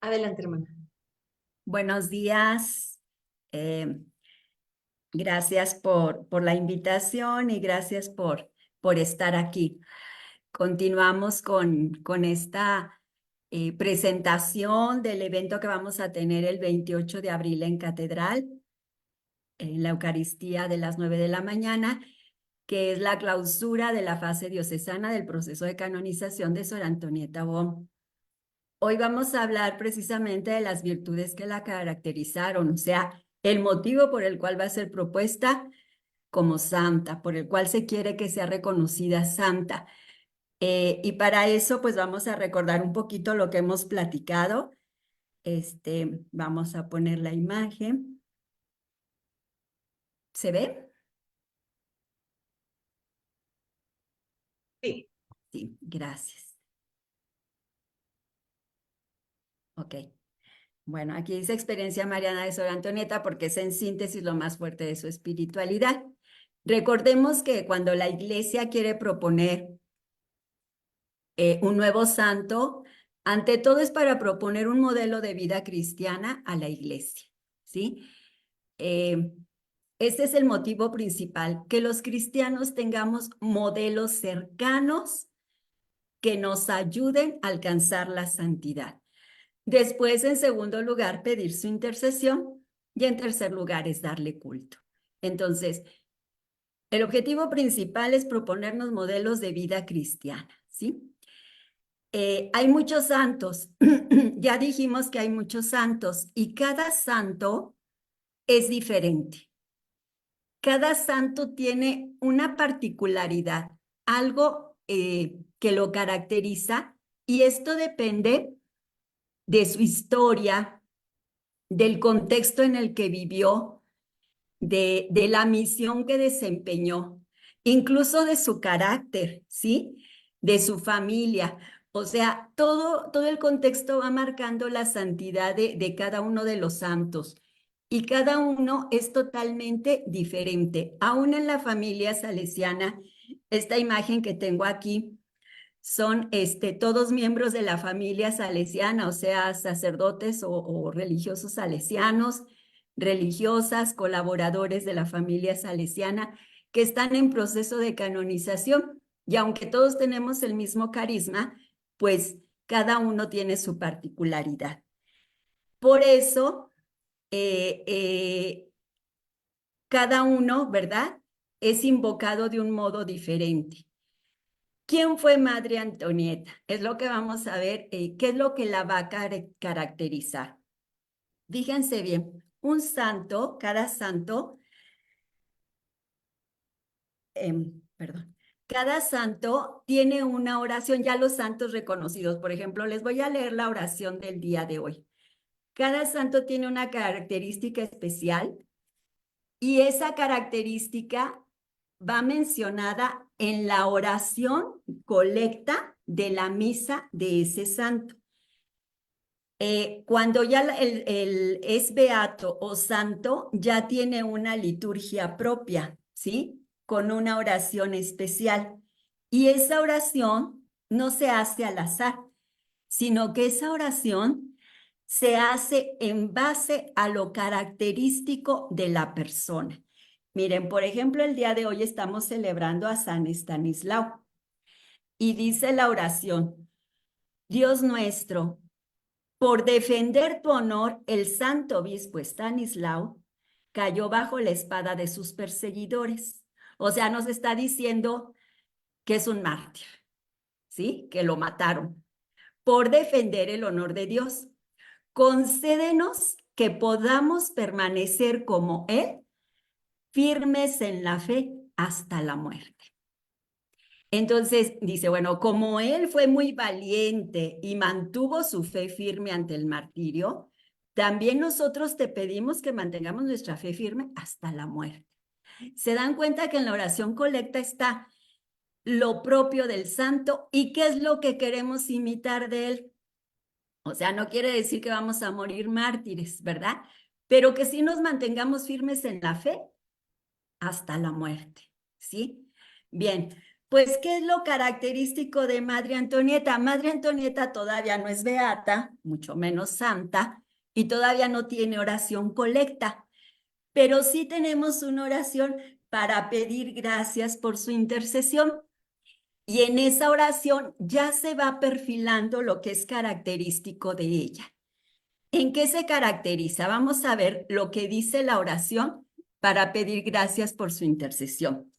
Adelante, hermana. Buenos días. Eh, Gracias por la invitación y gracias por estar aquí. Continuamos con esta presentación del evento que vamos a tener el 28 de abril en Catedral, en la Eucaristía de las 9 de la mañana, que es la clausura de la fase diocesana del proceso de canonización de Sor Antonieta Bohm. Hoy vamos a hablar precisamente de las virtudes que la caracterizaron, o sea, el motivo por el cual va a ser propuesta como santa, por el cual se quiere que sea reconocida santa. Y para eso, pues vamos a recordar un poquito lo que hemos platicado. Vamos a poner la imagen. ¿Se ve? Sí. Sí, gracias. Ok. Bueno, aquí dice experiencia mariana de Sor Antonieta porque es en síntesis lo más fuerte de su espiritualidad. Recordemos que cuando la iglesia quiere proponer un nuevo santo, ante todo es para proponer un modelo de vida cristiana a la iglesia, ¿sí? Eh, Este es el motivo principal, que los cristianos tengamos modelos cercanos que nos ayuden a alcanzar la santidad. Después, en segundo lugar, pedir su intercesión y en tercer lugar es darle culto. Entonces, el objetivo principal es proponernos modelos de vida cristiana, ¿sí? Hay muchos santos, ya dijimos que hay muchos santos y cada santo es diferente. Cada santo tiene una particularidad, algo que lo caracteriza y esto depende de su historia, del contexto en el que vivió, de la misión que desempeñó, incluso de su carácter, ¿sí? De su familia. O sea, todo el contexto va marcando la santidad de cada uno de los santos. Y cada uno es totalmente diferente. Aún en la familia salesiana, esta imagen que tengo aquí son todos miembros de la familia salesiana, o sea, sacerdotes o religiosos salesianos, religiosas, colaboradores de la familia salesiana, que están en proceso de canonización. Y aunque todos tenemos el mismo carisma, pues cada uno tiene su particularidad. Por eso, eh, eh, cada uno, ¿verdad? Es invocado de un modo diferente. ¿Quién fue Madre Antonieta? Es lo que vamos a ver, qué es lo que la va a caracterizar. Fíjense bien, un santo, cada santo, perdón, cada santo tiene una oración, ya los santos reconocidos. Por ejemplo, les voy a leer la oración del día de hoy. Cada santo tiene una característica especial y esa característica va mencionada en la oración colecta de la misa de ese santo. Cuando ya el es beato o santo, ya tiene una liturgia propia, ¿sí? Con una oración especial. Y esa oración no se hace al azar, sino que esa oración se hace en base a lo característico de la persona. Miren, por ejemplo, el día de hoy estamos celebrando a San Estanislao y dice la oración, Dios nuestro, por defender tu honor, el santo obispo Estanislao cayó bajo la espada de sus perseguidores. O sea, nos está diciendo que es un mártir, ¿sí? Que lo mataron por defender el honor de Dios. Concédenos que podamos permanecer como Él, firmes en la fe hasta la muerte. Entonces dice, bueno, como él fue muy valiente y mantuvo su fe firme ante el martirio, también nosotros te pedimos que mantengamos nuestra fe firme hasta la muerte. Se dan cuenta que en la oración colecta está lo propio del santo y qué es lo que queremos imitar de él. O sea, no quiere decir que vamos a morir mártires, ¿verdad? Pero que sí nos mantengamos firmes en la fe hasta la muerte, ¿sí? Bien. Pues, ¿qué es lo característico de Madre Antonieta? Madre Antonieta todavía no es beata, mucho menos santa, y todavía no tiene oración colecta, pero sí tenemos una oración para pedir gracias por su intercesión. Y en esa oración ya se va perfilando lo que es característico de ella. ¿En qué se caracteriza? Vamos a ver lo que dice la oración para pedir gracias por su intercesión.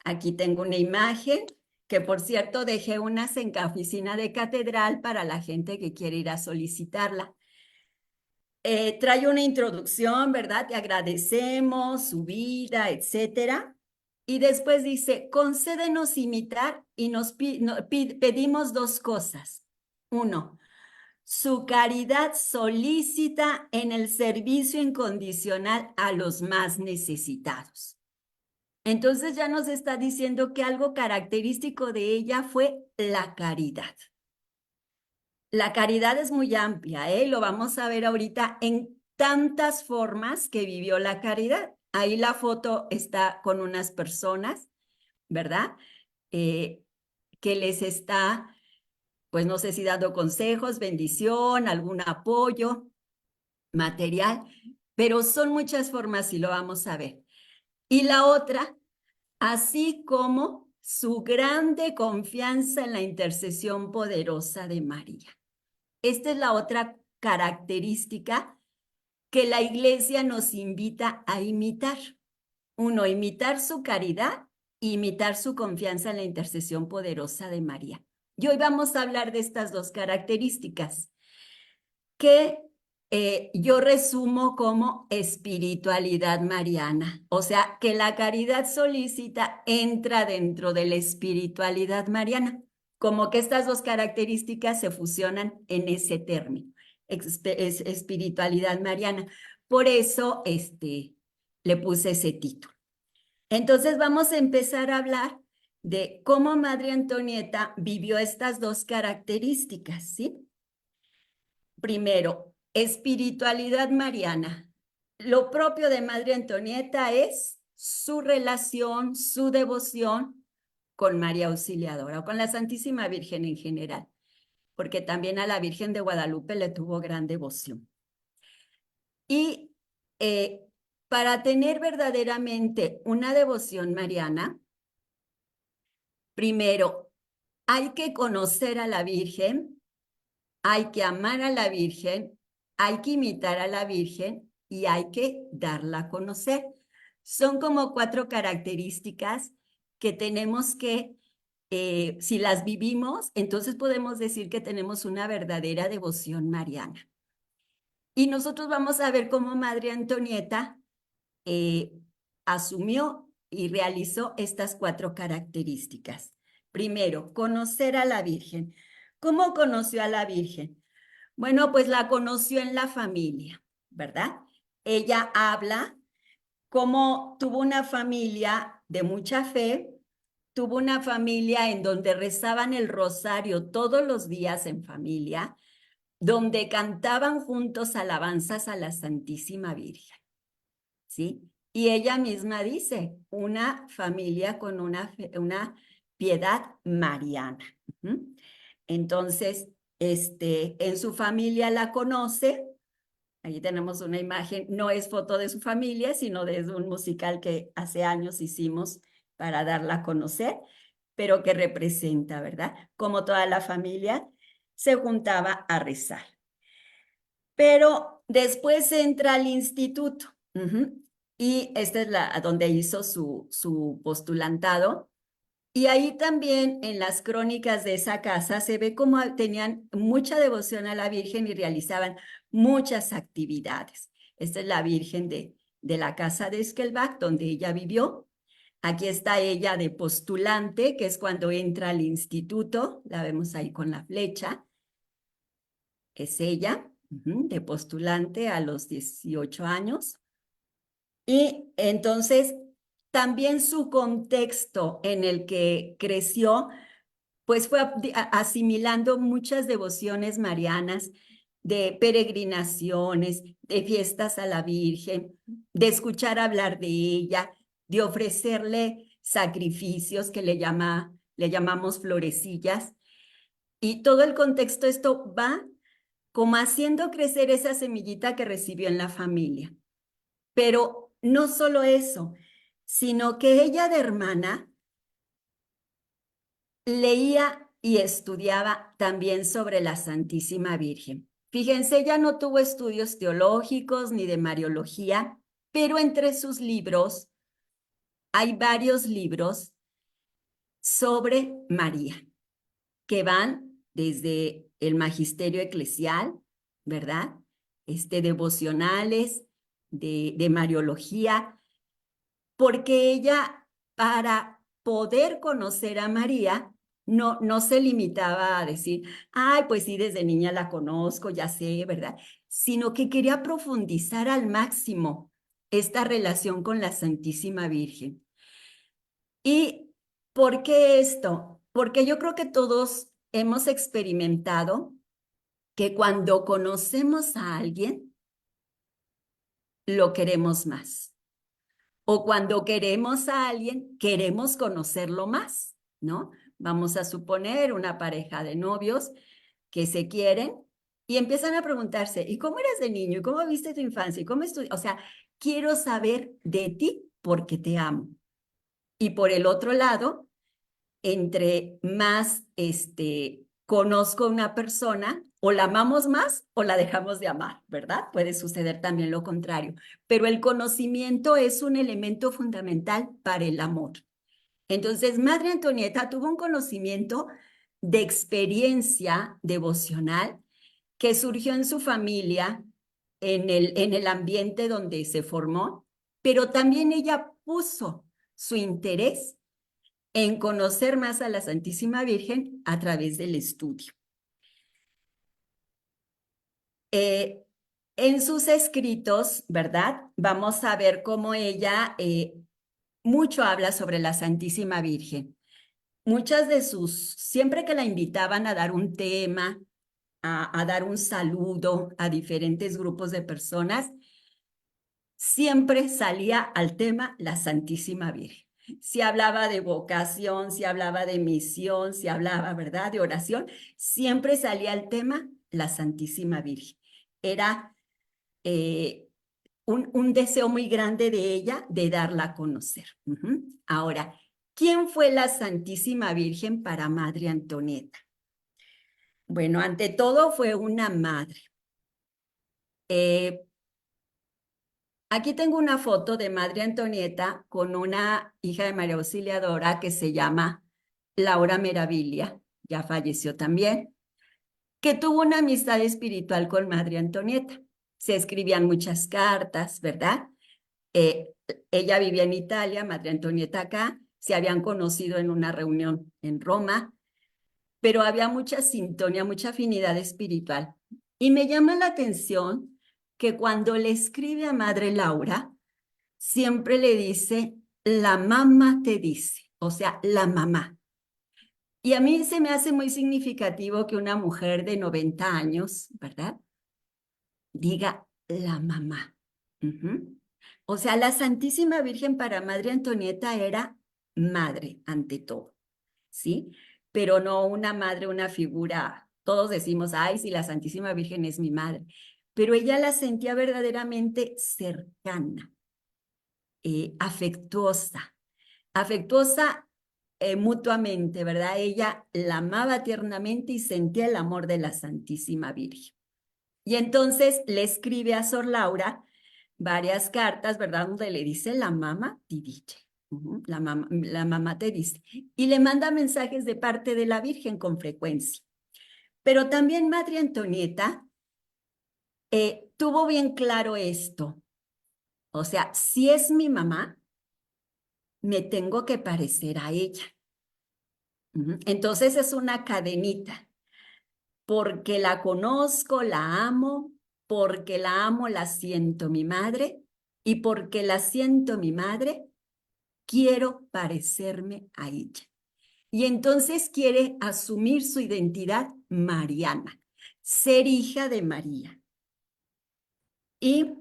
Aquí tengo una imagen que, por cierto, dejé unas en la oficina de catedral para la gente que quiere ir a solicitarla. Trae una introducción, ¿verdad? Te agradecemos su vida, etcétera. Y después dice, concédenos imitar y nos pedimos dos cosas. Uno, su caridad solícita en el servicio incondicional a los más necesitados. Entonces ya nos está diciendo que algo característico de ella fue la caridad. La caridad es muy amplia, ¿eh? Lo vamos a ver ahorita en tantas formas que vivió la caridad. Ahí la foto está con unas personas, ¿verdad? Que les está, pues no sé si dando consejos, bendición, algún apoyo material, pero son muchas formas y lo vamos a ver. Y la otra, así como su grande confianza en la intercesión poderosa de María. Esta es la otra característica que la Iglesia nos invita a imitar. Uno, imitar su caridad e imitar su confianza en la intercesión poderosa de María. Y hoy vamos a hablar de estas dos características que yo resumo como espiritualidad mariana. O sea, que la caridad solícita entra dentro de la espiritualidad mariana, como que estas dos características se fusionan en ese término, espiritualidad mariana. Por eso le puse ese título. Entonces vamos a empezar a hablar de cómo Madre Antonieta vivió estas dos características, ¿sí? Primero, espiritualidad mariana. Lo propio de Madre Antonieta es su relación, su devoción con María Auxiliadora o con la Santísima Virgen en general, porque también a la Virgen de Guadalupe le tuvo gran devoción. Y para tener verdaderamente una devoción mariana, primero hay que conocer a la Virgen, hay que amar a la Virgen, hay que imitar a la Virgen y hay que darla a conocer. Son como 4 características que tenemos que, si las vivimos, entonces podemos decir que tenemos una verdadera devoción mariana. Y nosotros vamos a ver cómo Madre Antonieta asumió y realizó estas 4 características. Primero, conocer a la Virgen. ¿Cómo conoció a la Virgen? Bueno, pues la conoció en la familia, ¿verdad? Ella habla cómo tuvo una familia de mucha fe, tuvo una familia en donde rezaban el rosario todos los días en familia, donde cantaban juntos alabanzas a la Santísima Virgen, ¿sí? Y ella misma dice, una familia con una piedad mariana. Entonces, en su familia la conoce. Ahí tenemos una imagen, no es foto de su familia, sino de un musical que hace años hicimos para darla a conocer, pero que representa, ¿verdad? Como toda la familia se juntaba a rezar. Pero después entra al instituto, y esta es donde hizo su postulantado. Y ahí también en las crónicas de esa casa se ve cómo tenían mucha devoción a la Virgen y realizaban muchas actividades. Esta es la Virgen de la casa de Esquelbach, donde ella vivió. Aquí está ella de postulante, que es cuando entra al instituto, la vemos ahí con la flecha. Es ella, de postulante a los 18 años. Y entonces también su contexto en el que creció, pues fue asimilando muchas devociones marianas, de peregrinaciones, de fiestas a la Virgen, de escuchar hablar de ella, de ofrecerle sacrificios que le llama le llamamos florecillas, y todo el contexto, esto va como haciendo crecer esa semillita que recibió en la familia. Pero no solo eso, sino que ella de hermana leía y estudiaba también sobre la Santísima Virgen. Fíjense, ella no tuvo estudios teológicos ni de Mariología, pero entre sus libros hay varios libros sobre María, que van desde el magisterio eclesial, ¿verdad? Devocionales, de Mariología, porque ella, para poder conocer a María, no se limitaba a decir, ay, pues sí, desde niña la conozco, ya sé, ¿verdad? Sino que quería profundizar al máximo esta relación con la Santísima Virgen. ¿Y por qué esto? Porque yo creo que todos hemos experimentado que cuando conocemos a alguien, lo queremos más. O cuando queremos a alguien, queremos conocerlo más, ¿no? Vamos a suponer una pareja de novios que se quieren y empiezan a preguntarse, ¿y cómo eras de niño? ¿Y cómo viste tu infancia? ¿Y cómo estudiaste? O sea, quiero saber de ti porque te amo. Y por el otro lado, entre más conozco a una persona, o la amamos más o la dejamos de amar, ¿verdad? Puede suceder también lo contrario, pero el conocimiento es un elemento fundamental para el amor. Entonces, Madre Antonieta tuvo un conocimiento de experiencia devocional que surgió en su familia, en el ambiente donde se formó, pero también ella puso su interés en conocer más a la Santísima Virgen a través del estudio. En sus escritos, ¿verdad? Vamos a ver cómo ella mucho habla sobre la Santísima Virgen. Muchas de siempre que la invitaban a dar un tema, a dar un saludo a diferentes grupos de personas, siempre salía al tema la Santísima Virgen. Si hablaba de vocación, si hablaba de misión, si hablaba, ¿verdad?, de oración, siempre salía el tema la Santísima Virgen. Era un deseo muy grande de ella de darla a conocer. Ahora, ¿quién fue la Santísima Virgen para Madre Antonieta? Bueno, ante todo fue una madre. Aquí tengo una foto de Madre Antonieta con una hija de María Auxiliadora que se llama Laura Meraviglia, ya falleció también, que tuvo una amistad espiritual con Madre Antonieta. Se escribían muchas cartas, ¿verdad? Eh, Ella vivía en Italia, Madre Antonieta acá, se habían conocido en una reunión en Roma, pero había mucha sintonía, mucha afinidad espiritual. Y me llama la atención que cuando le escribe a Madre Laura, siempre le dice, la mamá te dice, o sea, la mamá. Y a mí se me hace muy significativo que una mujer de 90 años, ¿verdad?, diga la mamá. O sea, la Santísima Virgen para Madre Antonieta era madre ante todo, ¿sí? Pero no una madre, una figura. Todos decimos, ay, sí, la Santísima Virgen es mi madre. Pero ella la sentía verdaderamente cercana, afectuosa, afectuosa mutuamente, ¿verdad? Ella la amaba tiernamente y sentía el amor de la Santísima Virgen. Y entonces le escribe a Sor Laura varias cartas, ¿verdad? Donde le dice la mamá te dice, la mamá te dice. Y le manda mensajes de parte de la Virgen con frecuencia. Pero también Madre Antonieta tuvo bien claro esto. O sea, si es mi mamá, me tengo que parecer a ella. Entonces es una cadenita, porque la conozco, la amo, porque la amo, la siento mi madre, y porque la siento mi madre, quiero parecerme a ella. Y entonces quiere asumir su identidad mariana, ser hija de María. Y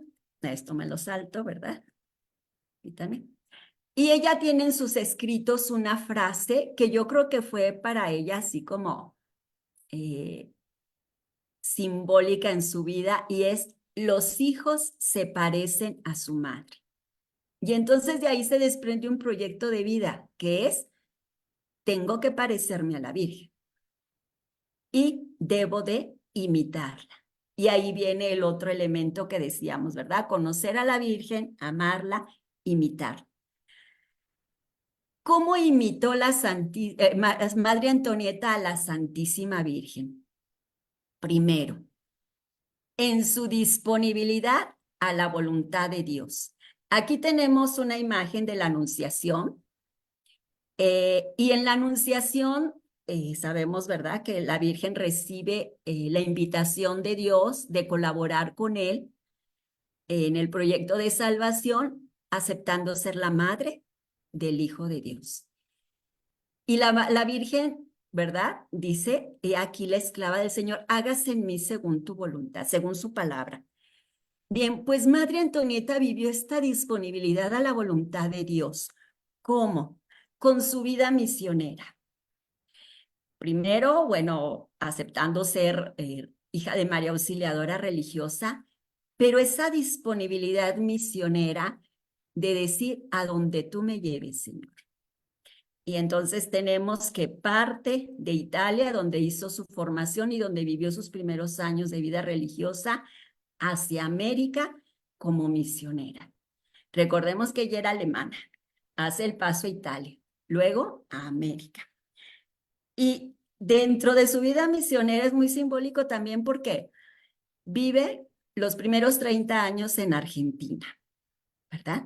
esto me lo salto, ¿verdad? Y también. Y ella tiene en sus escritos una frase que yo creo que fue para ella así como simbólica en su vida, y es: los hijos se parecen a su madre. Y entonces de ahí se desprende un proyecto de vida que es: tengo que parecerme a la Virgen y debo de imitarla. Y ahí viene el otro elemento que decíamos, ¿verdad? Conocer a la Virgen, amarla, imitarla. ¿Cómo imitó Madre Antonieta a la Santísima Virgen? Primero, en su disponibilidad a la voluntad de Dios. Aquí tenemos una imagen de la Anunciación, y en la Anunciación sabemos, ¿verdad?, que la Virgen recibe la invitación de Dios de colaborar con él en el proyecto de salvación, aceptando ser la madre del Hijo de Dios. Y la Virgen, ¿verdad?, dice: he aquí la esclava del Señor, hágase en mí según tu voluntad, según su palabra. Bien, pues Madre Antonieta vivió esta disponibilidad a la voluntad de Dios. ¿Cómo? Con su vida misionera. Primero, bueno, aceptando ser hija de María Auxiliadora religiosa, pero esa disponibilidad misionera de decir: a donde tú me lleves, Señor. Y entonces tenemos que parte de Italia, donde hizo su formación y donde vivió sus primeros años de vida religiosa, hacia América como misionera. Recordemos que ella era alemana, hace el paso a Italia, luego a América. Y dentro de su vida misionera es muy simbólico también porque vive los primeros 30 años en Argentina, ¿verdad?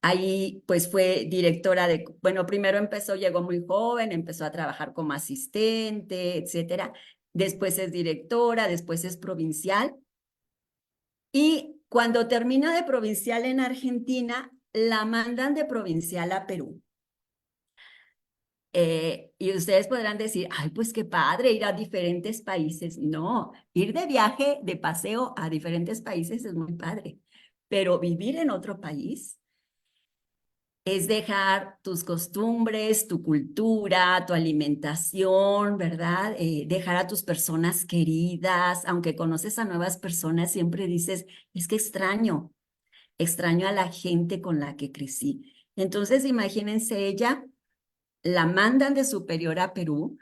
Ahí pues fue directora de, bueno, primero llegó muy joven, empezó a trabajar como asistente, etcétera. Después es directora, después es provincial. Y cuando termina de provincial en Argentina, la mandan de provincial a Perú. Y ustedes podrán decir: ay, pues qué padre ir a diferentes países. No, ir de viaje, de paseo a diferentes países es muy padre, pero vivir en otro país es dejar tus costumbres, tu cultura, tu alimentación, ¿verdad? Dejar a tus personas queridas. Aunque conoces a nuevas personas, siempre dices: es que extraño a la gente con la que crecí. Entonces, imagínense, ella la mandan de superior a Perú,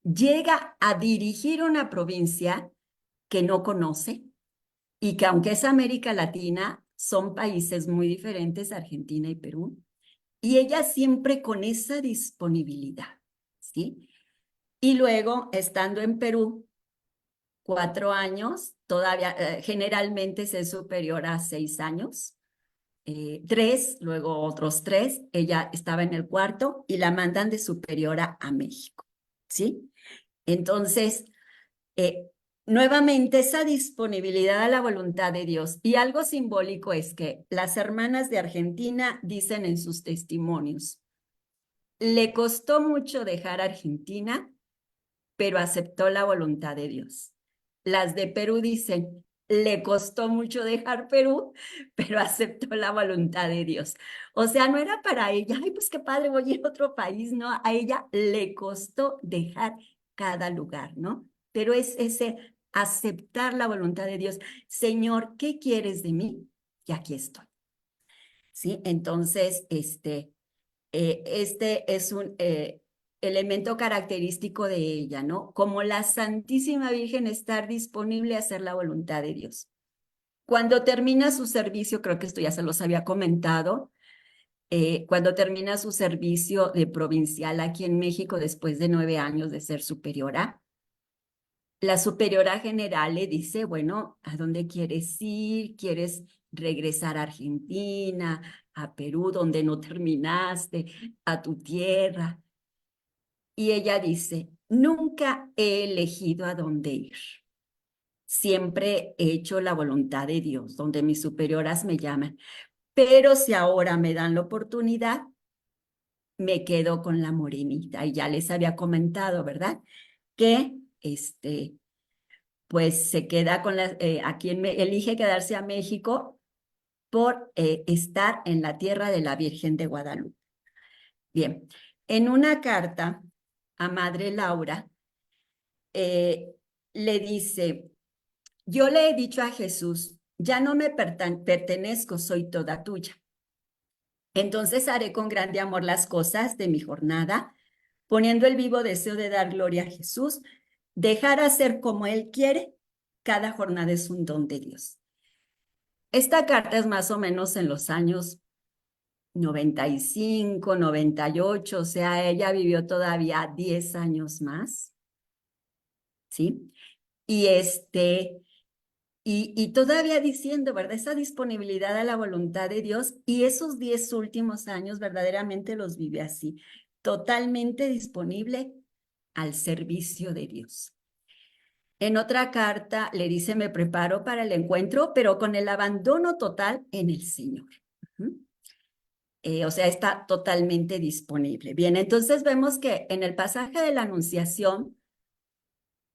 llega a dirigir una provincia que no conoce, y que, aunque es América Latina, son países muy diferentes, Argentina y Perú, y ella siempre con esa disponibilidad, ¿sí? Y luego, estando en Perú 4 años, todavía generalmente es superior a 6 años, 3, luego otros 3, ella estaba en el cuarto y la mandan de superiora a México, ¿sí? Entonces, eh, nuevamente esa disponibilidad a la voluntad de Dios. Y algo simbólico es que las hermanas de Argentina dicen en sus testimonios: le costó mucho dejar Argentina, pero aceptó la voluntad de Dios. Las de Perú dicen: le costó mucho dejar Perú, pero aceptó la voluntad de Dios. O sea, no era para ella: ay, pues qué padre, voy a ir a otro país, ¿no? A ella le costó dejar cada lugar, ¿no? Pero es ese aceptar la voluntad de Dios. Señor, ¿qué quieres de mí? Y aquí estoy. ¿Sí? Entonces, este es un elemento característico de ella, ¿no? Como la Santísima Virgen, estar disponible a hacer la voluntad de Dios. Cuando termina su servicio, creo que esto ya se los había comentado, cuando termina su servicio de provincial aquí en México, después de 9 años de ser superiora, la superiora general le dice: bueno, ¿a dónde quieres ir? ¿Quieres regresar a Argentina, a Perú, donde no terminaste, a tu tierra? Y ella dice: nunca he elegido a dónde ir. Siempre he hecho la voluntad de Dios, donde mis superioras me llaman. Pero si ahora me dan la oportunidad, me quedo con la morenita. Y ya les había comentado, ¿verdad? Que pues se queda con elige quedarse a México, por estar en la tierra de la Virgen de Guadalupe. Bien, en una carta a Madre Laura, le dice, yo le he dicho a Jesús, ya no me pertenezco, soy toda tuya. Entonces haré con grande amor las cosas de mi jornada, poniendo el vivo deseo de dar gloria a Jesús, dejar hacer como Él quiere, cada jornada es un don de Dios. Esta carta es más o menos en los años 95, 98, o sea, ella vivió todavía 10 años más, ¿sí? Y y todavía diciendo, ¿verdad? Esa disponibilidad a la voluntad de Dios, y esos 10 últimos años verdaderamente los vive así, totalmente disponible al servicio de Dios. En otra carta le dice, me preparo para el encuentro, pero con el abandono total en el Señor. O sea, está totalmente disponible. Bien, entonces vemos que en el pasaje de la Anunciación,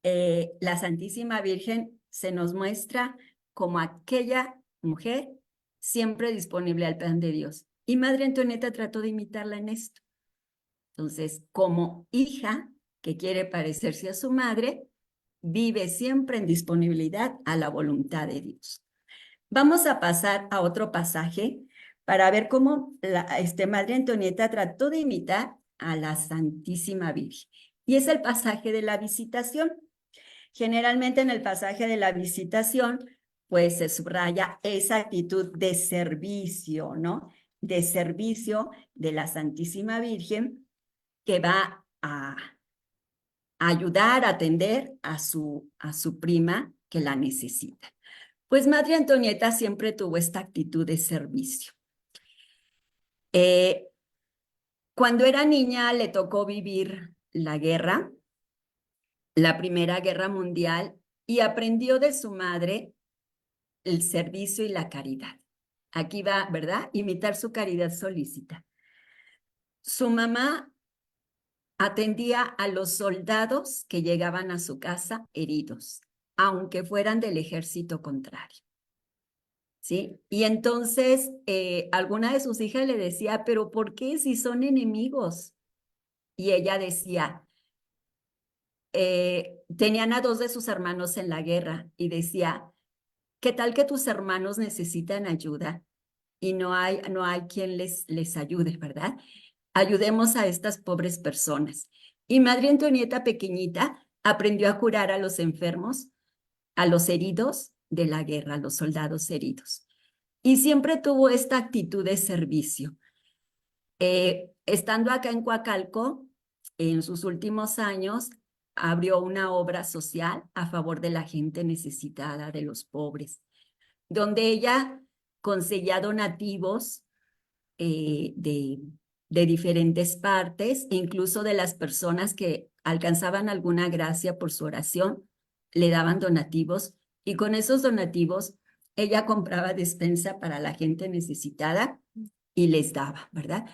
la Santísima Virgen se nos muestra como aquella mujer siempre disponible al plan de Dios. Y Madre Antonieta trató de imitarla en esto. Entonces, como hija que quiere parecerse a su madre, vive siempre en disponibilidad a la voluntad de Dios. Vamos a pasar a otro pasaje para ver cómo Madre Antonieta trató de imitar a la Santísima Virgen. Y es el pasaje de la Visitación. Generalmente en el pasaje de la Visitación, pues se subraya esa actitud de servicio, ¿no? De servicio de la Santísima Virgen que va a ayudar, a atender a su prima que la necesita. Pues Madre Antonieta siempre tuvo esta actitud de servicio. Cuando era niña le tocó vivir la guerra, la Primera Guerra Mundial, y aprendió de su madre el servicio y la caridad. Aquí va, ¿verdad? Imitar su caridad solícita. Su mamá atendía a los soldados que llegaban a su casa heridos, aunque fueran del ejército contrario. ¿Sí? Y entonces alguna de sus hijas le decía, pero ¿por qué si son enemigos? Y ella decía, tenían a 2 de sus hermanos en la guerra y decía, ¿qué tal que tus hermanos necesitan ayuda y no hay quien les ayude, ¿verdad? Ayudemos a estas pobres personas. Y Madre Antonieta pequeñita aprendió a curar a los enfermos, a los heridos de la guerra, a los soldados heridos. Y siempre tuvo esta actitud de servicio. Estando acá en Coacalco, en sus últimos años, abrió una obra social a favor de la gente necesitada, de los pobres, donde ella conseguía donativos de diferentes partes, e incluso de las personas que alcanzaban alguna gracia por su oración, le daban donativos, y con esos donativos ella compraba despensa para la gente necesitada y les daba, ¿verdad?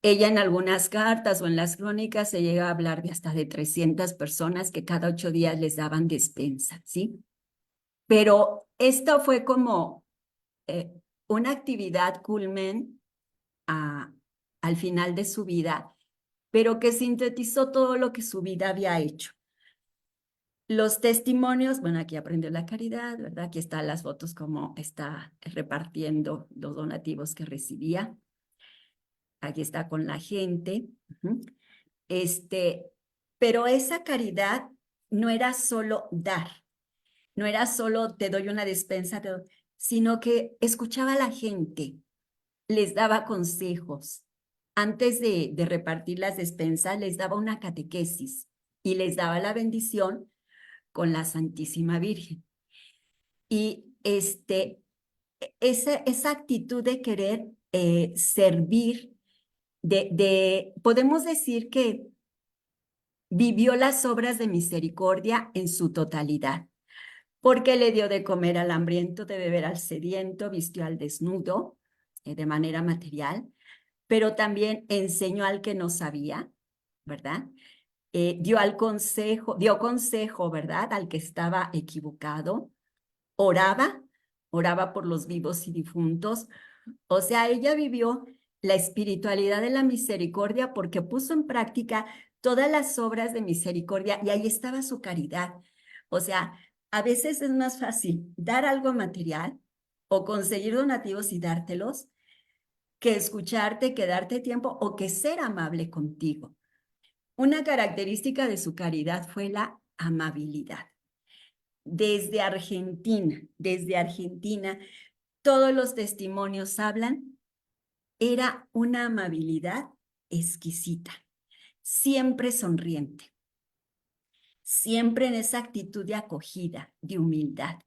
Ella en algunas cartas o en las crónicas se llega a hablar de hasta de 300 personas que cada 8 días les daban despensa, ¿sí? Pero esto fue como una actividad culmen al final de su vida, pero que sintetizó todo lo que su vida había hecho. Los testimonios, bueno, aquí aprendió la caridad, ¿verdad? Aquí están las fotos como está repartiendo los donativos que recibía. Aquí está con la gente. Pero esa caridad no era solo dar, no era solo te doy una despensa, sino que escuchaba a la gente, les daba consejos. Antes de repartir las despensas, les daba una catequesis y les daba la bendición con la Santísima Virgen. Y esa actitud de querer servir, podemos decir que vivió las obras de misericordia en su totalidad, porque le dio de comer al hambriento, de beber al sediento, vistió al desnudo de manera material, pero también enseñó al que no sabía, ¿verdad? Dio consejo, ¿verdad? Al que estaba equivocado, oraba oraba por los vivos y difuntos. O sea, ella vivió la espiritualidad de la misericordia porque puso en práctica todas las obras de misericordia y ahí estaba su caridad. O sea, a veces es más fácil dar algo material o conseguir donativos y dártelos que escucharte, que darte tiempo o que ser amable contigo. Una característica de su caridad fue la amabilidad. Desde Argentina, todos los testimonios hablan, era una amabilidad exquisita, siempre sonriente, siempre en esa actitud de acogida, de humildad.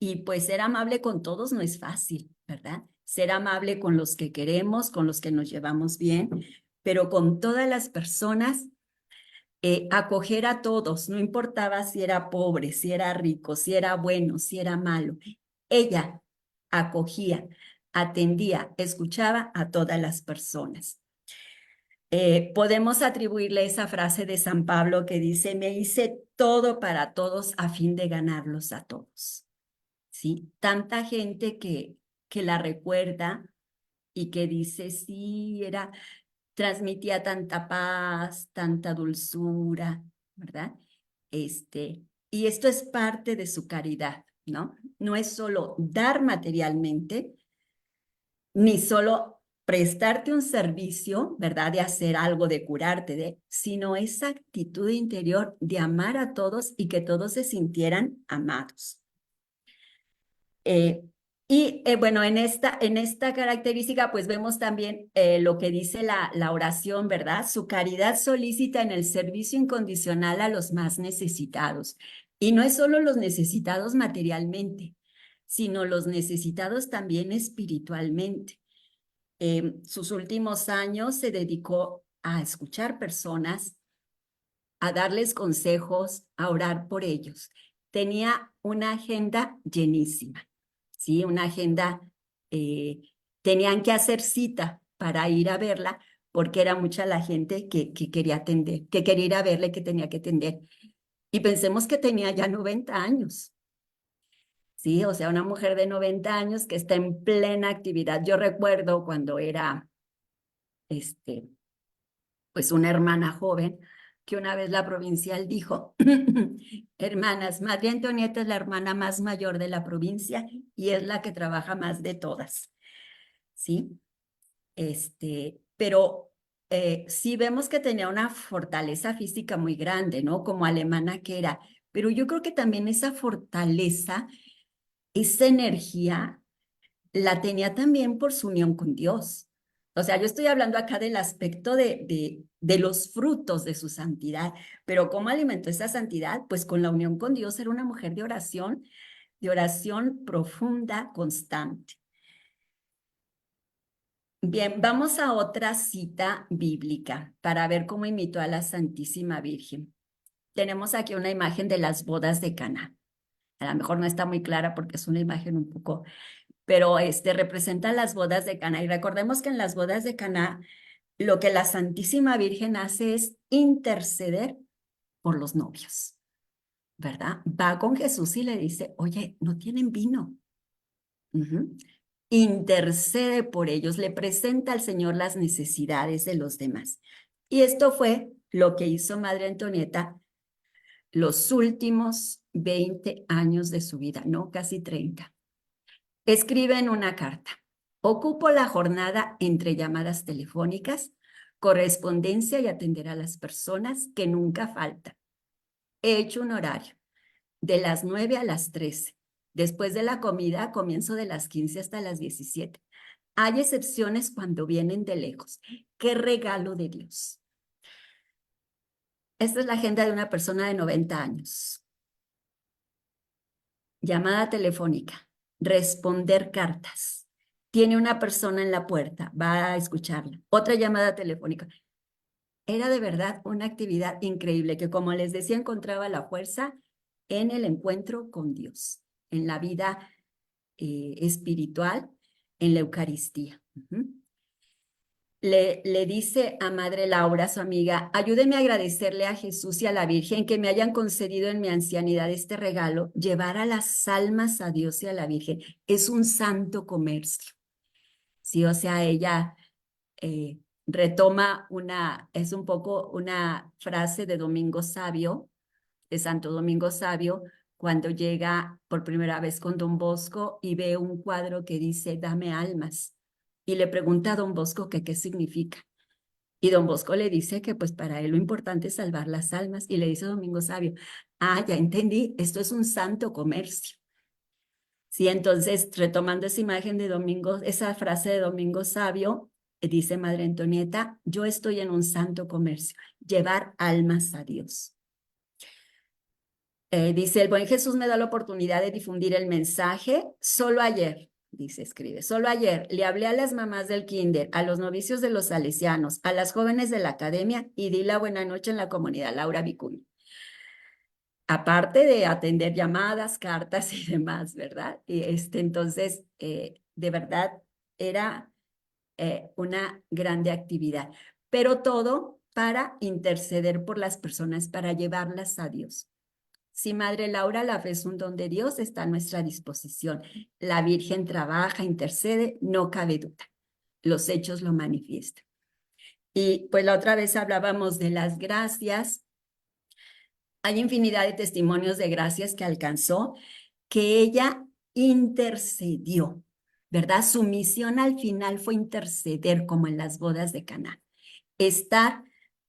Y pues ser amable con todos no es fácil, ¿verdad? Ser amable con los que queremos, con los que nos llevamos bien, pero con todas las personas, acoger a todos, no importaba si era pobre, si era rico, si era bueno, si era malo. Ella acogía, atendía, escuchaba a todas las personas. Podemos atribuirle esa frase de San Pablo que dice, me hice todo para todos a fin de ganarlos a todos. ¿Sí? Tanta gente que la recuerda y que dice, sí, transmitía tanta paz, tanta dulzura, ¿verdad? Y esto es parte de su caridad, ¿no? No es solo dar materialmente, ni solo prestarte un servicio, ¿verdad? De hacer algo, de curarte, sino esa actitud interior de amar a todos y que todos se sintieran amados. Bueno, en esta característica, pues vemos también lo que dice la oración, ¿verdad? Su caridad solícita en el servicio incondicional a los más necesitados. Y no es solo los necesitados materialmente, sino los necesitados también espiritualmente. Sus últimos años se dedicó a escuchar personas, a darles consejos, a orar por ellos. Tenía una agenda llenísima, ¿sí? Una agenda, tenían que hacer cita para ir a verla porque era mucha la gente que quería atender, que quería ir a verla y que tenía que atender. Y pensemos que tenía ya 90 años, ¿sí? O sea, una mujer de 90 años que está en plena actividad. Yo recuerdo cuando era, pues una hermana joven, que una vez la provincial dijo, hermanas, María Antonieta es la hermana más mayor de la provincia y es la que trabaja más de todas, ¿sí? Pero sí vemos que tenía una fortaleza física muy grande, ¿no? Como alemana que era, pero yo creo que también esa fortaleza, esa energía, la tenía también por su unión con Dios. O sea, yo estoy hablando acá del aspecto de los frutos de su santidad, pero ¿cómo alimentó esa santidad? Pues con la unión con Dios, era una mujer de oración profunda, constante. Bien, vamos a otra cita bíblica para ver cómo imitó a la Santísima Virgen. Tenemos aquí una imagen de las bodas de Caná. A lo mejor no está muy clara porque es una imagen un poco, pero representa las bodas de Caná. Y recordemos que en las bodas de Caná, lo que la Santísima Virgen hace es interceder por los novios, ¿verdad? Va con Jesús y le dice, oye, no tienen vino. Intercede por ellos, le presenta al Señor las necesidades de los demás. Y esto fue lo que hizo Madre Antonieta los últimos 20 años de su vida, no casi 30. Escribe en una carta, ocupo la jornada entre llamadas telefónicas, correspondencia y atender a las personas que nunca faltan. He hecho un horario de las 9 a las 13. Después de la comida, comienzo de las 15 hasta las 17. Hay excepciones cuando vienen de lejos. ¡Qué regalo de Dios! Esta es la agenda de una persona de 90 años. Llamada telefónica, responder cartas. Tiene una persona en la puerta, va a escucharla. Otra llamada telefónica. Era de verdad una actividad increíble que, como les decía, encontraba la fuerza en el encuentro con Dios, en la vida espiritual, en la Eucaristía. le dice a Madre Laura, su amiga, ayúdeme a agradecerle a Jesús y a la Virgen que me hayan concedido en mi ancianidad este regalo, llevar a las almas a Dios y a la Virgen. Es un santo comercio. Sí, o sea, ella retoma es un poco una frase de Domingo Sabio, de Santo Domingo Sabio, cuando llega por primera vez con Don Bosco y ve un cuadro que dice, dame almas. Y le pregunta a Don Bosco que qué significa. Y Don Bosco le dice que pues para él lo importante es salvar las almas. Y le dice Domingo Sabio, ah, ya entendí, esto es un santo comercio. Sí, entonces, retomando esa imagen de Domingo, esa frase de Domingo Sabio, dice Madre Antonieta, yo estoy en un santo comercio, llevar almas a Dios. Dice, el buen Jesús me da la oportunidad de difundir el mensaje. Solo ayer, dice, escribe, solo ayer le hablé a las mamás del kinder, a los novicios de los salesianos, a las jóvenes de la academia y di la buena noche en la comunidad Laura Vicuña. Aparte de atender llamadas, cartas y demás, ¿verdad? Y entonces, de verdad, era una grande actividad, pero todo para interceder por las personas, para llevarlas a Dios. Sí, Madre Laura, la fe es un don de Dios, está a nuestra disposición. La Virgen trabaja, intercede, no cabe duda. Los hechos lo manifiestan. Y pues la otra vez hablábamos de las gracias. Hay infinidad de testimonios de gracias que alcanzó, que ella intercedió, ¿verdad? Su misión al final fue interceder como en las bodas de Caná. Estar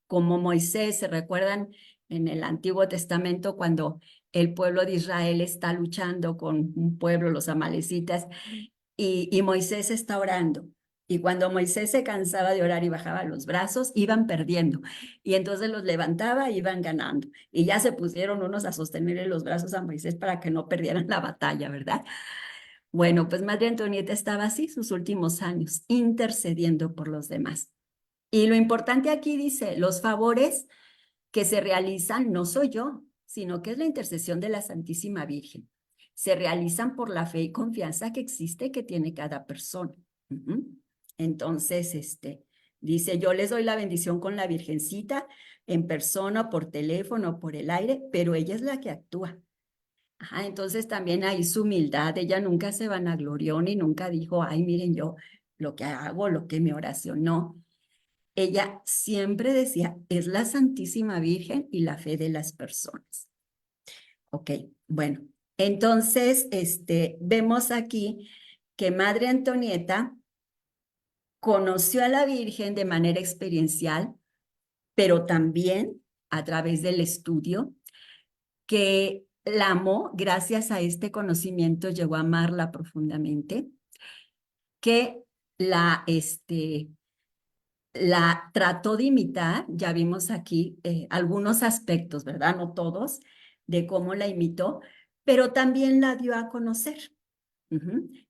como Moisés, ¿se recuerdan en el Antiguo Testamento cuando el pueblo de Israel está luchando con un pueblo, los amalecitas, y Moisés está orando? Y cuando Moisés se cansaba de orar y bajaba los brazos, iban perdiendo. Y entonces los levantaba y iban ganando. Y ya se pusieron unos a sostenerle los brazos a Moisés para que no perdieran la batalla, ¿verdad? Bueno, pues Madre Antonieta estaba así sus últimos años, intercediendo por los demás. Y lo importante aquí dice, los favores que se realizan no soy yo, sino que es la intercesión de la Santísima Virgen. Se realizan por la fe y confianza que existe, que tiene cada persona. Entonces, dice, yo les doy la bendición con la Virgencita, en persona, por teléfono, por el aire, pero ella es la que actúa. Ajá, entonces también hay su humildad, ella nunca se vanaglorió ni nunca dijo, ay, miren yo lo que hago, lo que mi oración, no. Ella siempre decía, es la Santísima Virgen y la fe de las personas. Ok, bueno, entonces, vemos aquí que Madre Antonieta conoció a la Virgen de manera experiencial, pero también a través del estudio, que la amó, gracias a este conocimiento llegó a amarla profundamente, que la trató de imitar, ya vimos aquí algunos aspectos, ¿verdad? No todos, de cómo la imitó, pero también la dio a conocer.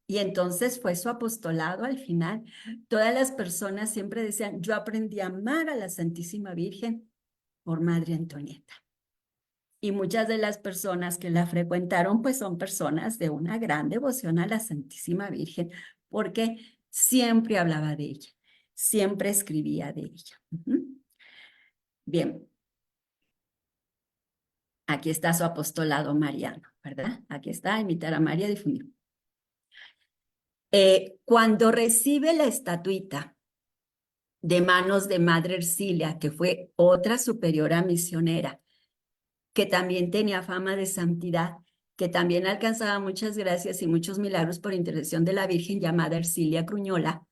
Y entonces fue su apostolado al final. Todas las personas siempre decían, yo aprendí a amar a la Santísima Virgen por Madre Antonieta. Y muchas de las personas que la frecuentaron, pues son personas de una gran devoción a la Santísima Virgen, porque siempre hablaba de ella, siempre escribía de ella. Bien, aquí está su apostolado mariano, ¿verdad? Aquí está, imitar a María, difundir. Cuando recibe la estatuita de manos de Madre Ercilia, que fue otra superiora misionera, que también tenía fama de santidad, que también alcanzaba muchas gracias y muchos milagros por intercesión de la Virgen llamada Ercilia Cruñola,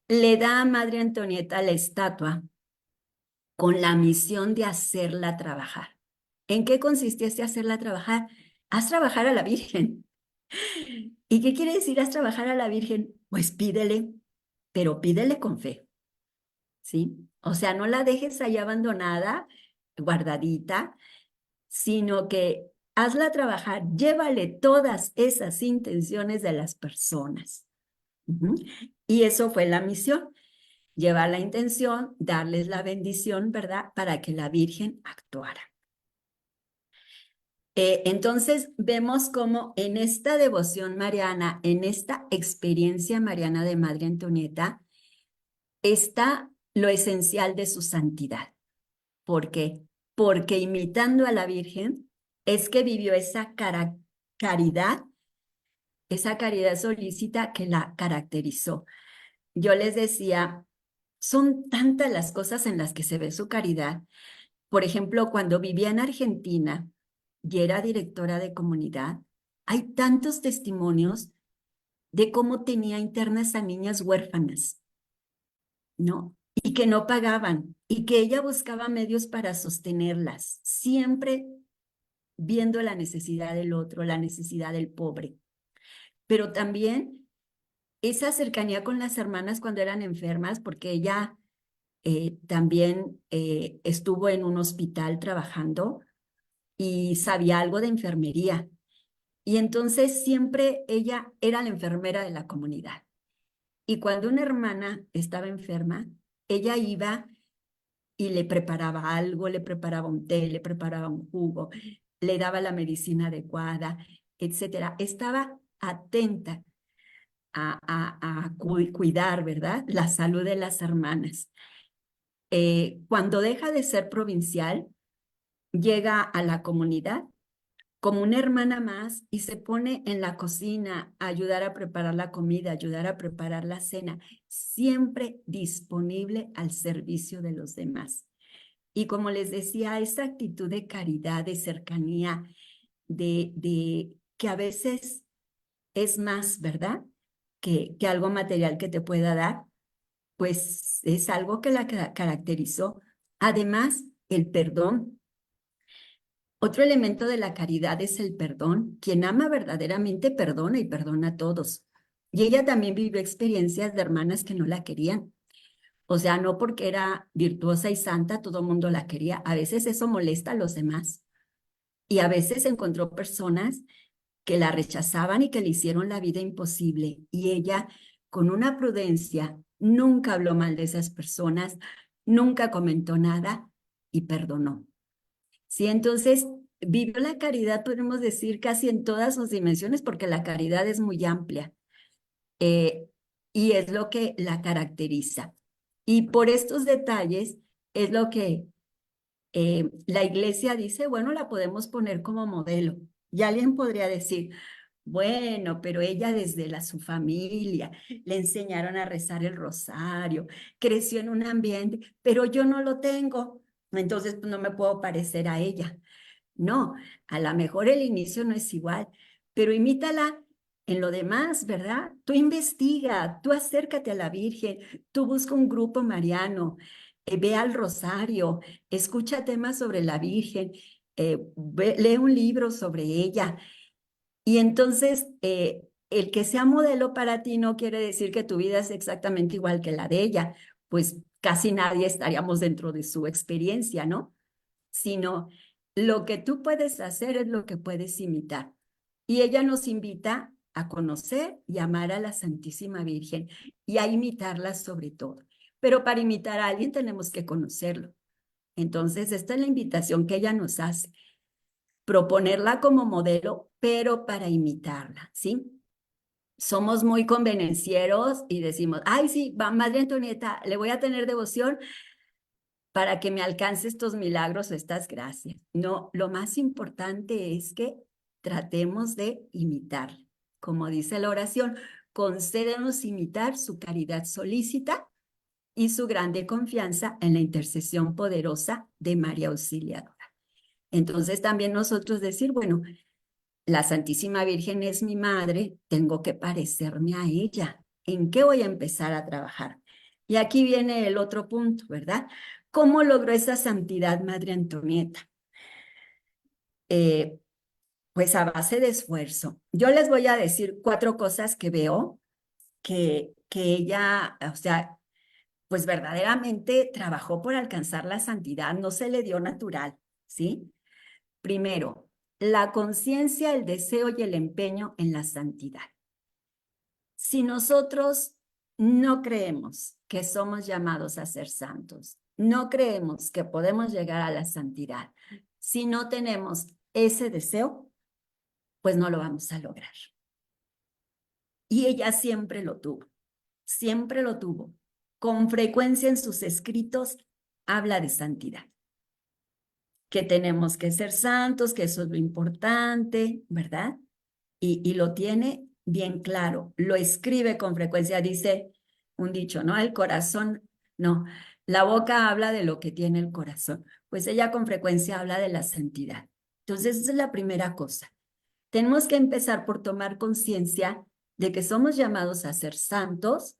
le da a Madre Antonieta la estatua con la misión de hacerla trabajar. ¿En qué consistía este hacerla trabajar? Haz trabajar a la Virgen. ¿Y qué quiere decir haz trabajar a la Virgen? Pues pídele, pero pídele con fe, ¿sí? O sea, no la dejes ahí abandonada, guardadita, sino que hazla trabajar, llévale todas esas intenciones de las personas. Y eso fue la misión, llevar la intención, darles la bendición, ¿verdad? Para que la Virgen actuara. Entonces vemos cómo en esta devoción mariana, en esta experiencia mariana de Madre Antonieta, está lo esencial de su santidad. ¿Por qué? Porque imitando a la Virgen es que vivió caridad, esa caridad solícita que la caracterizó. Yo les decía, son tantas las cosas en las que se ve su caridad. Por ejemplo, cuando vivía en Argentina y era directora de comunidad, hay tantos testimonios de cómo tenía internas a niñas huérfanas, ¿no? Y que no pagaban, y que ella buscaba medios para sostenerlas, siempre viendo la necesidad del otro, la necesidad del pobre. Pero también esa cercanía con las hermanas cuando eran enfermas, porque ella también estuvo en un hospital trabajando y sabía algo de enfermería. Y entonces siempre ella era la enfermera de la comunidad. Y cuando una hermana estaba enferma, ella iba y le preparaba algo, le preparaba un té, le preparaba un jugo, le daba la medicina adecuada, etcétera. Estaba atenta a cuidar, ¿verdad? La salud de las hermanas. Cuando deja de ser provincial, llega a la comunidad como una hermana más y se pone en la cocina a ayudar a preparar la comida, ayudar a preparar la cena, siempre disponible al servicio de los demás. Y como les decía, esa actitud de caridad, de cercanía, de que a veces es más, ¿verdad? Que algo material que te pueda dar, pues es algo que la caracterizó. Además, el perdón. Otro elemento de la caridad es el perdón. Quien ama verdaderamente perdona y perdona a todos. Y ella también vivió experiencias de hermanas que no la querían. O sea, no porque era virtuosa y santa, todo el mundo la quería. A veces eso molesta a los demás. Y a veces encontró personas que la rechazaban y que le hicieron la vida imposible. Y ella, con una prudencia, nunca habló mal de esas personas, nunca comentó nada y perdonó. Sí, entonces vivió la caridad, podemos decir, casi en todas sus dimensiones, porque la caridad es muy amplia eh, y es lo que la caracteriza. Y por estos detalles es lo que la iglesia dice, bueno, la podemos poner como modelo. Y alguien podría decir, bueno, pero ella desde su familia le enseñaron a rezar el rosario, creció en un ambiente, pero yo no lo tengo, entonces pues, no me puedo parecer a ella. No, a lo mejor el inicio no es igual, pero imítala en lo demás, ¿verdad? Tú investiga, tú acércate a la Virgen, tú busca un grupo mariano, ve al rosario, escucha temas sobre la Virgen, lee un libro sobre ella. Y entonces, el que sea modelo para ti no quiere decir que tu vida es exactamente igual que la de ella, pues casi nadie estaríamos dentro de su experiencia, ¿no? Sino lo que tú puedes hacer es lo que puedes imitar. Y ella nos invita a conocer y amar a la Santísima Virgen y a imitarla sobre todo. Pero para imitar a alguien tenemos que conocerlo. Entonces, esta es la invitación que ella nos hace, proponerla como modelo, pero para imitarla, ¿sí? Somos muy convenencieros y decimos, ay, sí, Madre Antonieta, le voy a tener devoción para que me alcance estos milagros o estas gracias. No, lo más importante es que tratemos de imitar. Como dice la oración, concédenos imitar su caridad solícita y su grande confianza en la intercesión poderosa de María Auxiliadora. Entonces también nosotros decir, bueno, la Santísima Virgen es mi madre, tengo que parecerme a ella. ¿En qué voy a empezar a trabajar? Y aquí viene el otro punto, ¿verdad? ¿Cómo logró esa santidad Madre Antonieta? Eh, pues a base de esfuerzo. Yo les voy a decir 4 cosas que veo que ella, o sea, pues verdaderamente trabajó por alcanzar la santidad, no se le dio natural, ¿sí? Primero, la conciencia, el deseo y el empeño en la santidad. Si nosotros no creemos que somos llamados a ser santos, no creemos que podemos llegar a la santidad, si no tenemos ese deseo, pues no lo vamos a lograr. Y ella siempre lo tuvo, siempre lo tuvo. con frecuencia en sus escritos habla de santidad, que tenemos que ser santos, que eso es lo importante, ¿verdad? Y lo tiene bien claro, lo escribe con frecuencia, dice un dicho, ¿no? El corazón, no, la boca habla de lo que tiene el corazón, pues ella con frecuencia habla de la santidad. Entonces, esa es la primera cosa. Tenemos que empezar por tomar conciencia de que somos llamados a ser santos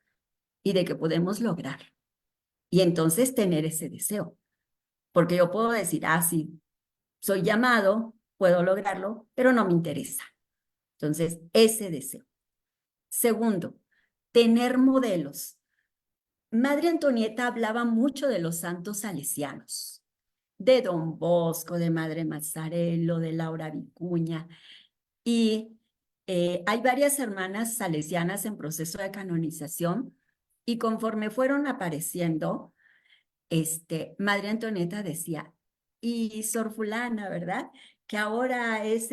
y de que podemos lograr. Y entonces tener ese deseo. Porque yo puedo decir, ah, sí, soy llamado, puedo lograrlo, pero no me interesa. Entonces, ese deseo. Segundo, tener modelos. Madre Antonieta hablaba mucho de los santos salesianos, de Don Bosco, de Madre Mazzarello, de Laura Vicuña, y hay varias hermanas salesianas en proceso de canonización, y conforme fueron apareciendo, Madre Antonieta decía, y Sor Fulana, ¿verdad? Que ahora es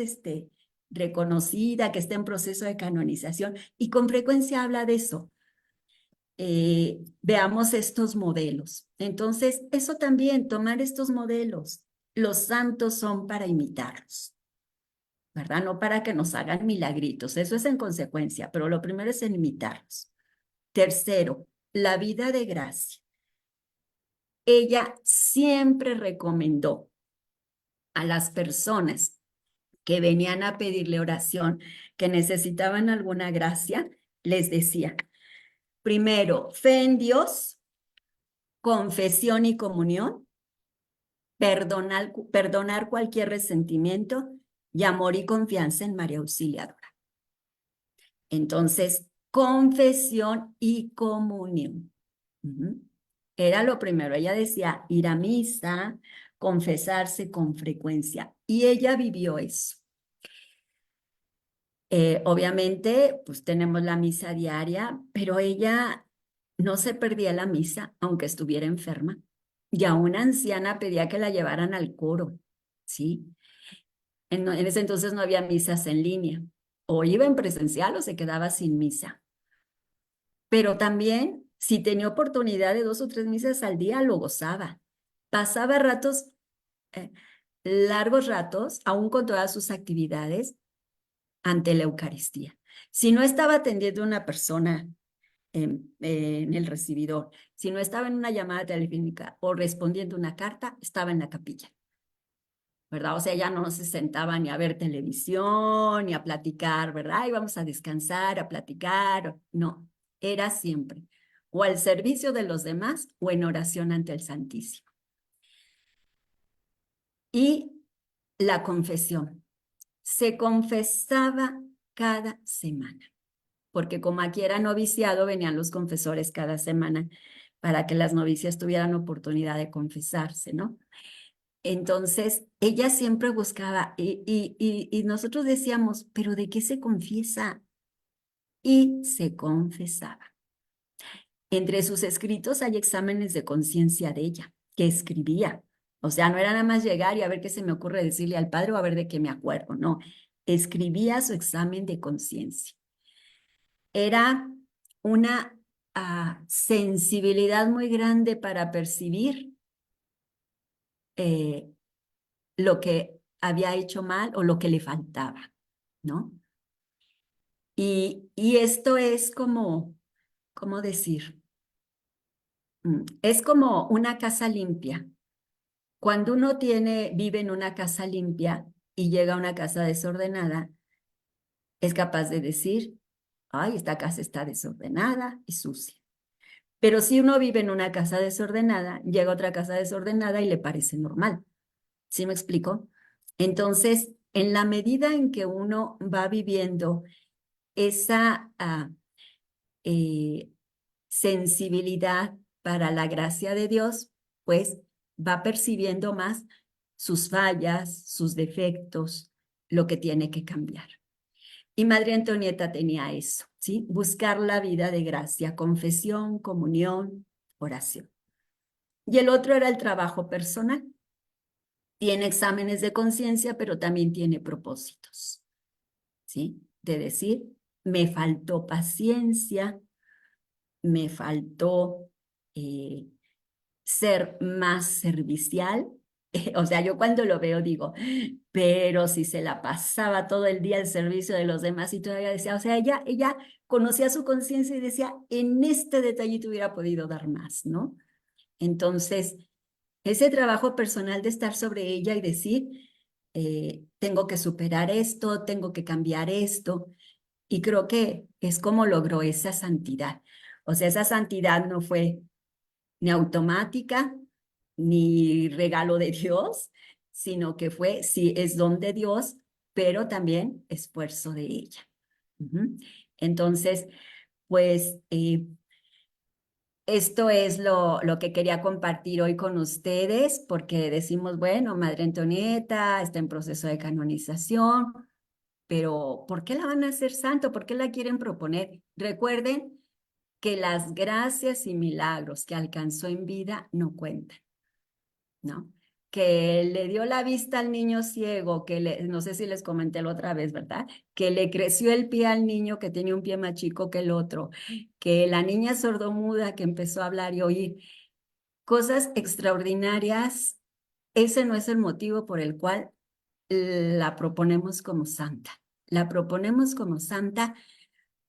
reconocida, que está en proceso de canonización, y con frecuencia habla de eso. Veamos estos modelos. Entonces, eso también, tomar estos modelos. Los santos son para imitarlos, ¿verdad? No para que nos hagan milagritos, eso es en consecuencia, pero lo primero es en imitarlos. Tercero, la vida de gracia. Ella siempre recomendó a las personas que venían a pedirle oración, que necesitaban alguna gracia, les decía, primero, fe en Dios, confesión y comunión, perdonar cualquier resentimiento y amor y confianza en María Auxiliadora. Entonces, confesión y comunión. Era lo primero. Ella decía ir a misa, confesarse con frecuencia. Y ella vivió eso. Obviamente, pues tenemos la misa diaria, pero ella no se perdía la misa, aunque estuviera enferma. Y a una anciana pedía que la llevaran al coro, ¿sí? En ese entonces no había misas en línea. O iba en presencial o se quedaba sin misa. Pero también, si tenía oportunidad de 2 o 3 misas al día, lo gozaba. Pasaba ratos, largos ratos, aún con todas sus actividades, ante la Eucaristía. Si no estaba atendiendo a una persona en el recibidor, si no estaba en una llamada telefónica o respondiendo una carta, estaba en la capilla, ¿verdad? O sea, ya no se sentaba ni a ver televisión, ni a platicar, ¿verdad? Y vamos a descansar, a platicar. No, era siempre o al servicio de los demás o en oración ante el Santísimo. Y la confesión. Se confesaba cada semana, porque como aquí era noviciado, venían los confesores cada semana para que las novicias tuvieran oportunidad de confesarse, ¿no? Entonces, ella siempre buscaba, y nosotros decíamos, ¿pero de qué se confiesa? Y se confesaba. Entre sus escritos hay exámenes de conciencia de ella, que escribía. O sea, no era nada más llegar y a ver qué se me ocurre decirle al padre o a ver de qué me acuerdo, no. Escribía su examen de conciencia. Era una sensibilidad muy grande para percibir lo que había hecho mal o lo que le faltaba, ¿no? Y esto es como, ¿cómo decir? Es como una casa limpia. Cuando uno vive en una casa limpia y llega a una casa desordenada, es capaz de decir, ay, esta casa está desordenada y sucia. Pero si uno vive en una casa desordenada, llega a otra casa desordenada y le parece normal. ¿Sí me explico? Entonces, en la medida en que uno va viviendo esa eh, sensibilidad para la gracia de Dios, pues va percibiendo más sus fallas, sus defectos, lo que tiene que cambiar. Y Madre Antonieta tenía eso, ¿sí? Buscar la vida de gracia, confesión, comunión, oración. Y el otro era el trabajo personal. Tiene exámenes de conciencia, pero también tiene propósitos, ¿sí? De decir, me faltó paciencia, me faltó eh, ser más servicial. O sea, yo cuando lo veo digo, pero si se la pasaba todo el día al servicio de los demás y todavía decía, o sea, ella conocía su conciencia y decía, en este detallito hubiera podido dar más, ¿no? Entonces, ese trabajo personal de estar sobre ella y decir, tengo que superar esto, tengo que cambiar esto, y creo que es como logró esa santidad. O sea, esa santidad no fue ni automática, ni regalo de Dios, sino que fue, sí, es don de Dios, pero también esfuerzo de ella. Ujú. Entonces, pues esto es lo que quería compartir hoy con ustedes, porque decimos, bueno, Madre Antonieta está en proceso de canonización, pero ¿por qué la van a hacer santo? ¿Por qué la quieren proponer? Recuerden que las gracias y milagros que alcanzó en vida no cuentan, ¿no? Que le dio la vista al niño ciego, no sé si les comenté la otra vez, ¿verdad? Que le creció el pie al niño que tenía un pie más chico que el otro, que la niña sordomuda que empezó a hablar y oír, cosas extraordinarias. Ese no es el motivo por el cual la proponemos como santa. La proponemos como santa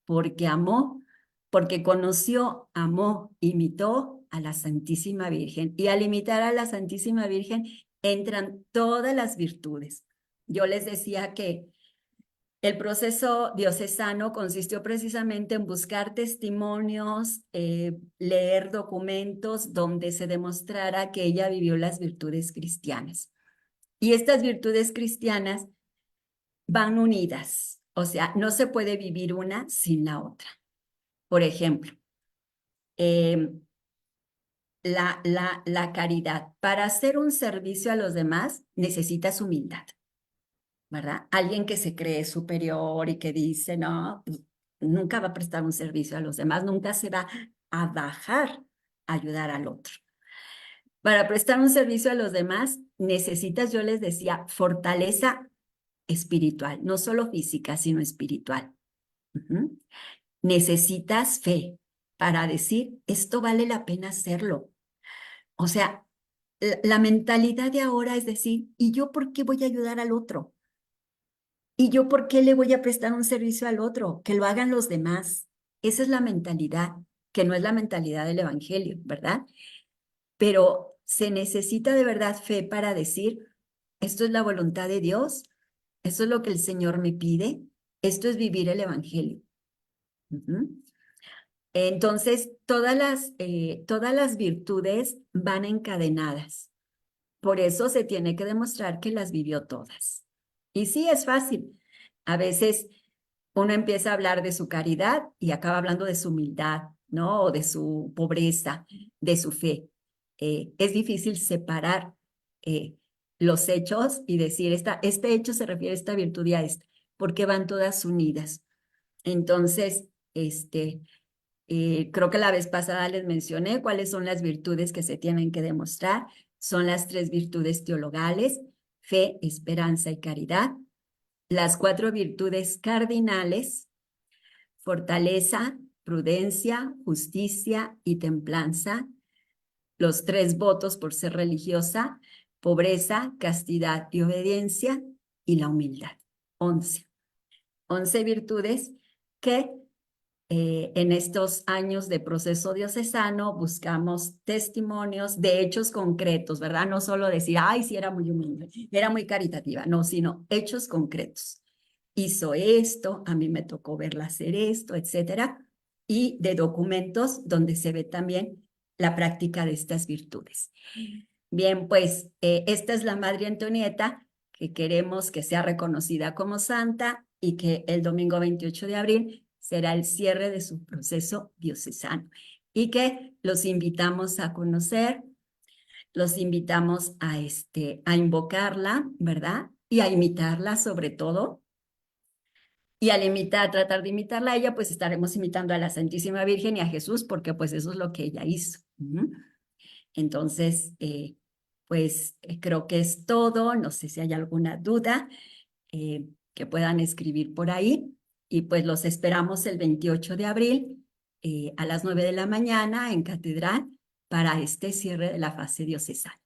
porque amó, porque conoció, amó, imitó a la Santísima Virgen. Y al imitar a la Santísima Virgen entran todas las virtudes. Yo les decía que el proceso diocesano consistió precisamente en buscar testimonios, leer documentos donde se demostrara que ella vivió las virtudes cristianas. Y estas virtudes cristianas van unidas, o sea, no se puede vivir una sin la otra. Por ejemplo, eh, la caridad. Para hacer un servicio a los demás necesitas humildad, ¿verdad? Alguien que se cree superior y que dice, no, pues, nunca va a prestar un servicio a los demás, nunca se va a bajar a ayudar al otro. Para prestar un servicio a los demás necesitas, yo les decía, fortaleza espiritual, no solo física, sino espiritual. Ujú. Necesitas fe para decir, esto vale la pena hacerlo. O sea, la mentalidad de ahora es decir, ¿y yo por qué voy a ayudar al otro? ¿Y yo por qué le voy a prestar un servicio al otro? Que lo hagan los demás. Esa es la mentalidad, que no es la mentalidad del Evangelio, ¿verdad? Pero se necesita de verdad fe para decir, esto es la voluntad de Dios, esto es lo que el Señor me pide, esto es vivir el Evangelio. Ujú. Entonces, todas las virtudes van encadenadas. Por eso se tiene que demostrar que las vivió todas. Y sí, es fácil. A veces uno empieza a hablar de su caridad y acaba hablando de su humildad, ¿no? O de su pobreza, de su fe. Es difícil separar eh, los hechos y decir, este hecho se refiere a esta virtud y a esta, porque van todas unidas. Entonces, creo que la vez pasada les mencioné cuáles son las virtudes que se tienen que demostrar. Son las tres virtudes teologales, fe, esperanza y caridad. Las cuatro virtudes cardinales, fortaleza, prudencia, justicia y templanza. Los tres votos por ser religiosa, pobreza, castidad y obediencia. Y la humildad. 11. 11 virtudes que en estos años de proceso diocesano buscamos testimonios de hechos concretos, ¿verdad? No solo decir, ay, sí, era muy humilde, era muy caritativa, no, sino hechos concretos. Hizo esto, a mí me tocó verla hacer esto, etcétera, y de documentos donde se ve también la práctica de estas virtudes. Bien, pues esta es la Madre Antonieta que queremos que sea reconocida como santa y que el domingo 28 de abril será el cierre de su proceso diocesano y que los invitamos a conocer, los invitamos a invocarla, ¿verdad? Y a imitarla sobre todo. Y al tratar de imitarla a ella, pues estaremos imitando a la Santísima Virgen y a Jesús, porque pues eso es lo que ella hizo. Entonces, pues creo que es todo. No sé si hay alguna duda que puedan escribir por ahí. Y pues los esperamos el 28 de abril a las 9 de la mañana en Catedral para este cierre de la fase diocesana.